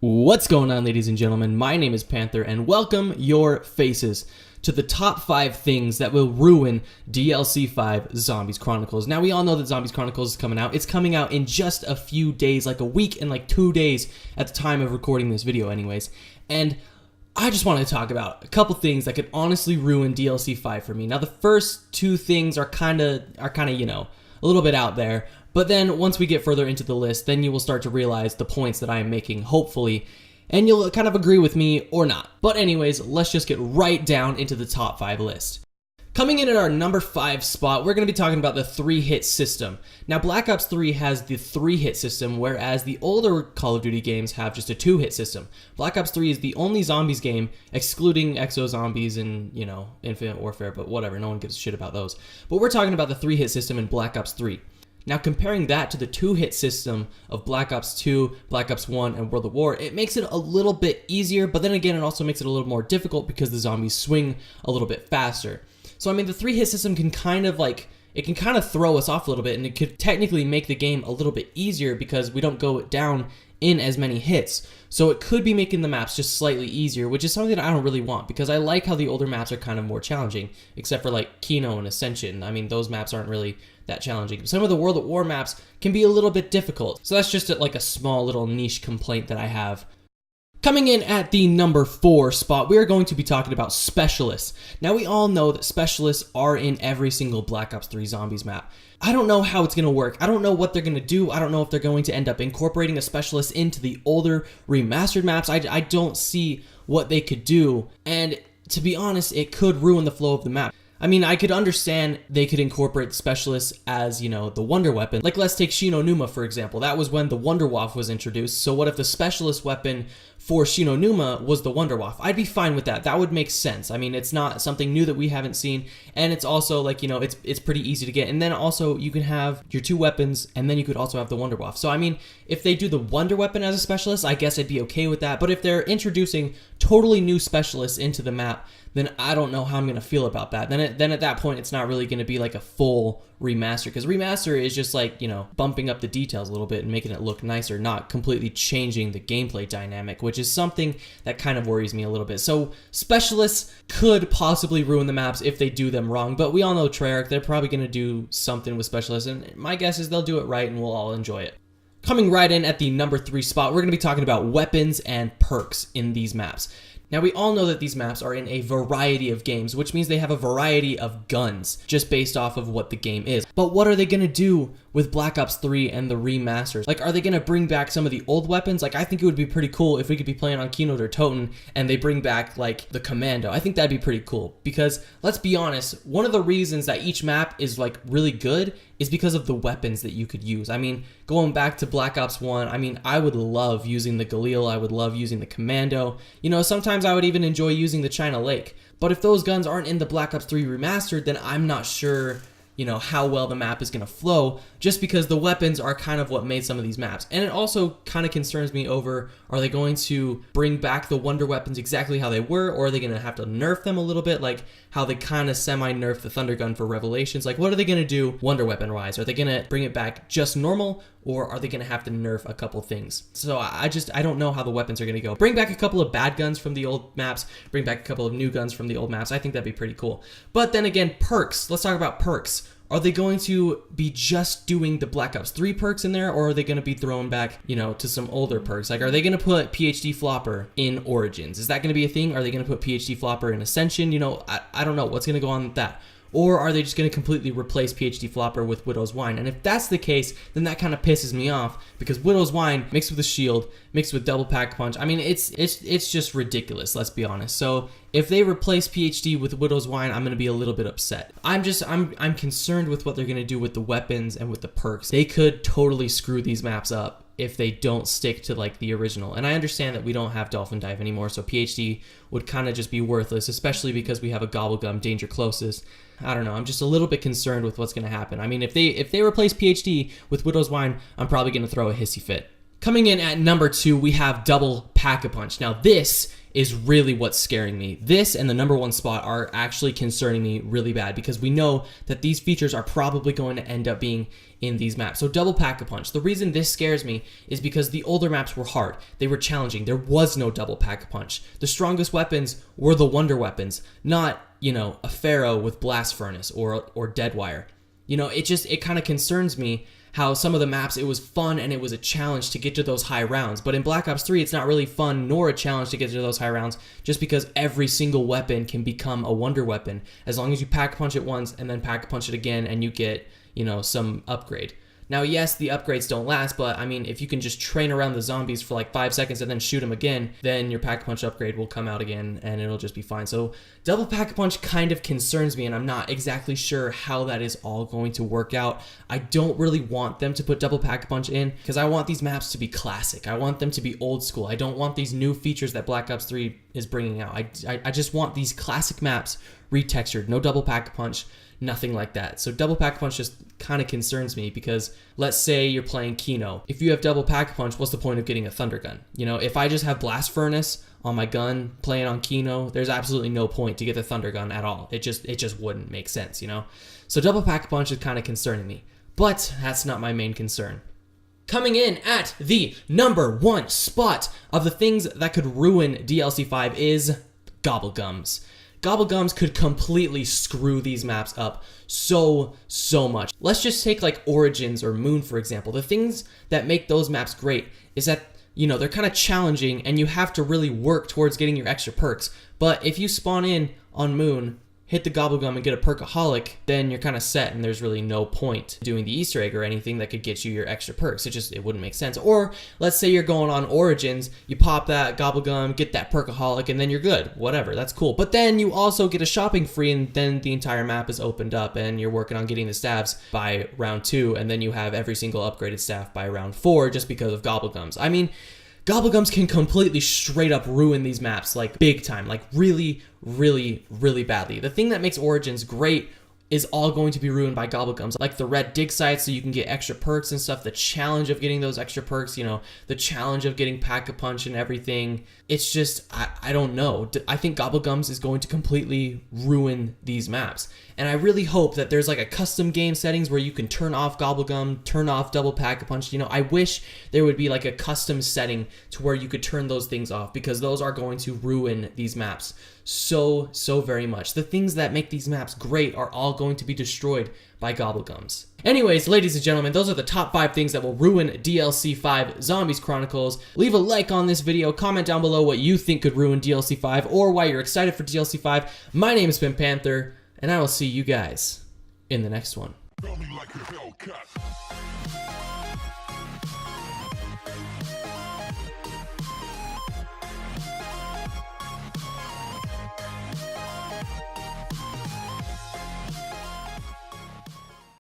What's going on, ladies and gentlemen? My name is Panther, and welcome your faces to the top 5 things that will ruin DLC 5 Zombies Chronicles. Now, we all know that Zombies Chronicles is coming out. It's coming out in just a few days, like a week and like 2 days at the time of recording this video anyways. And I just wanted to talk about a couple things that could honestly ruin DLC 5 for me. Now, the first 2 things are kind of, you know, a little bit out there. But then once we get further into the list, then you will start to realize the points that I am making, hopefully, and you'll kind of agree with me or not. But anyways, let's just get right down into the top 5 list. Coming in at our number 5 spot, we're going to be talking about the 3-hit system. Now, Black Ops 3 has the 3-hit system, whereas the older Call of Duty games have just a 2-hit system. Black Ops 3 is the only zombies game, excluding Exo Zombies and, you know, Infinite Warfare, but whatever, no one gives a shit about those. But we're talking about the 3-hit system in Black Ops 3. Now, comparing that to the 2-hit system of Black Ops 2, Black Ops 1, and World at War, it makes it a little bit easier, but then again, it also makes it a little more difficult because the zombies swing a little bit faster. So, I mean, the 3-hit system can kind of throw us off a little bit, and it could technically make the game a little bit easier because we don't go down in as many hits. So it could be making the maps just slightly easier, which is something that I don't really want because I like how the older maps are kind of more challenging, except for like Kino and Ascension. I mean, those maps aren't really that challenging. Some of the World at War maps can be a little bit difficult. So that's just like a small little niche complaint that I have. Coming in at the number 4 spot, we are going to be talking about specialists. Now, we all know that specialists are in every single Black Ops 3 Zombies map. I don't know how it's going to work. I don't know what they're going to do. I don't know if they're going to end up incorporating a specialist into the older remastered maps. I don't see what they could do. And to be honest, it could ruin the flow of the map. I mean, I could understand they could incorporate specialists as, you know, the wonder weapon. Like, let's take Shinonuma, for example. That was when the Wunderwaffe was introduced. So what if the specialist weapon for Shinonuma was the Wunderwaffe? I'd be fine with that. That would make sense. I mean, it's not something new that we haven't seen. And it's also, like, you know, it's pretty easy to get. And then also, you can have your 2 weapons, and then you could also have the Wunderwaffe. So, I mean, if they do the Wonder Weapon as a specialist, I guess I'd be okay with that. But if they're introducing totally new specialists into the map, then I don't know how I'm going to feel about that. Then at that point, it's not really going to be like a full remaster, because remaster is just like, you know, bumping up the details a little bit and making it look nicer, not completely changing the gameplay dynamic, which is something that kind of worries me a little bit. So specialists could possibly ruin the maps if they do them wrong, but we all know Treyarch, they're probably going to do something with specialists, and my guess is they'll do it right and we'll all enjoy it. Coming right in at the number 3 spot, we're going to be talking about weapons and perks in these maps. Now, we all know that these maps are in a variety of games, which means they have a variety of guns, just based off of what the game is. But what are they going to do with Black Ops 3 and the remasters? Like, are they going to bring back some of the old weapons? Like, I think it would be pretty cool if we could be playing on Keynote or Toten and they bring back, like, the Commando. I think that'd be pretty cool because, let's be honest, one of the reasons that each map is, like, really good is because of the weapons that you could use. I mean, going back to Black Ops 1, I mean, I would love using the Galil, I would love using the Commando. You know, sometimes I would even enjoy using the China Lake. But if those guns aren't in the Black Ops 3 remastered, then I'm not sure, you know, how well the map is going to flow, just because the weapons are kind of what made some of these maps. And it also kind of concerns me over, are they going to bring back the wonder weapons exactly how they were, or are they going to have to nerf them a little bit, like how they kind of semi-nerfed the Thunder Gun for Revelations? Like, what are they going to do wonder weapon-wise? Are they going to bring it back just normal, or are they going to have to nerf a couple things? So I don't know how the weapons are going to go. Bring back a couple of bad guns from the old maps, bring back a couple of new guns from the old maps. I think that'd be pretty cool. But then again, perks. Let's talk about perks. Are they going to be just doing the Black Ops 3 perks in there, or are they going to be throwing back, you know, to some older perks? Like, are they going to put PhD Flopper in Origins? Is that going to be a thing? Are they going to put PhD Flopper in Ascension? You know, I don't know what's going to go on with that. Or are they just going to completely replace PhD Flopper with Widow's Wine? And if that's the case, then that kind of pisses me off, because Widow's Wine mixed with a shield, mixed with double pack punch, I mean, it's just ridiculous, let's be honest. So if they replace PhD with Widow's Wine, I'm going to be a little bit upset. I'm concerned with what they're going to do with the weapons and with the perks. They could totally screw these maps up if they don't stick to, like, the original. And I understand that we don't have Dolphin Dive anymore, so PhD would kind of just be worthless, especially because we have a Gobblegum, Danger Closest. I don't know, I'm just a little bit concerned with what's going to happen. I mean, if they replace PhD with Widow's Wine, I'm probably going to throw a hissy fit. Coming in at number 2, we have Double Pack-a-Punch. Now, this is really what's scaring me. This and the number 1 spot are actually concerning me really bad because we know that these features are probably going to end up being in these maps. So double Pack-a-Punch. The reason this scares me is because the older maps were hard. They were challenging. There was no double Pack-a-Punch. The strongest weapons were the wonder weapons, not, you know, a Pharaoh with Blast Furnace or Deadwire. You know, it kind of concerns me how some of the maps, it was fun and it was a challenge to get to those high rounds. But in Black Ops 3, it's not really fun nor a challenge to get to those high rounds just because every single weapon can become a wonder weapon as long as you Pack-a-Punch it once and then Pack-a-Punch it again and you get, you know, some upgrade. Now, yes, the upgrades don't last, but I mean, if you can just train around the zombies for like 5 seconds and then shoot them again, then your Pack-a-Punch upgrade will come out again and it'll just be fine. So double Pack-a-Punch kind of concerns me and I'm not exactly sure how that is all going to work out. I don't really want them to put double Pack-a-Punch in because I want these maps to be classic. I want them to be old school. I don't want these new features that Black Ops 3 is bringing out. I just want these classic maps retextured, no double Pack-a-Punch. Nothing like that. So double Pack-a-Punch just kind of concerns me because let's say you're playing Kino. If you have double Pack-a-Punch, what's the point of getting a Thunder Gun? You know, if I just have Blast Furnace on my gun playing on Kino, there's absolutely no point to get the Thunder Gun at all. It just wouldn't make sense, you know? So double Pack-a-Punch is kind of concerning me. But that's not my main concern. Coming in at the number 1 spot of the things that could ruin DLC 5 is Gobblegums. Gobblegums could completely screw these maps up so much. Let's just take like Origins or Moon, for example. The things that make those maps great is that, you know, they're kind of challenging and you have to really work towards getting your extra perks. But if you spawn in on Moon, hit the Gobblegum and get a Perkaholic, then you're kind of set and there's really no point doing the Easter egg or anything that could get you your extra perks. It wouldn't make sense. Or let's say you're going on Origins, you pop that Gobblegum, get that Perkaholic, and then you're good. Whatever, that's cool. But then you also get a shopping free and then the entire map is opened up and you're working on getting the staffs by round 2 and then you have every single upgraded staff by round 4 just because of Gobblegums. I mean, Gobblegums can completely straight up ruin these maps, like big time, like really badly. The thing that makes Origins great is all going to be ruined by Gobblegums, like the red dig sites so you can get extra perks and stuff, the challenge of getting those extra perks, you know, the challenge of getting Pack-a-Punch and everything. It's just, I don't know. I think Gobblegums is going to completely ruin these maps. And I really hope that there's like a custom game settings where you can turn off Gobblegum, turn off double Pack-a-Punch. You know, I wish there would be like a custom setting to where you could turn those things off because those are going to ruin these maps so very much. The things that make these maps great are all going to be destroyed by Gobblegums. Anyways, ladies and gentlemen, those are the top 5 things that will ruin DLC 5 Zombies Chronicles. Leave a like on this video, comment down below what you think could ruin DLC 5 or why you're excited for DLC 5. My name is Panther, and I will see you guys in the next one.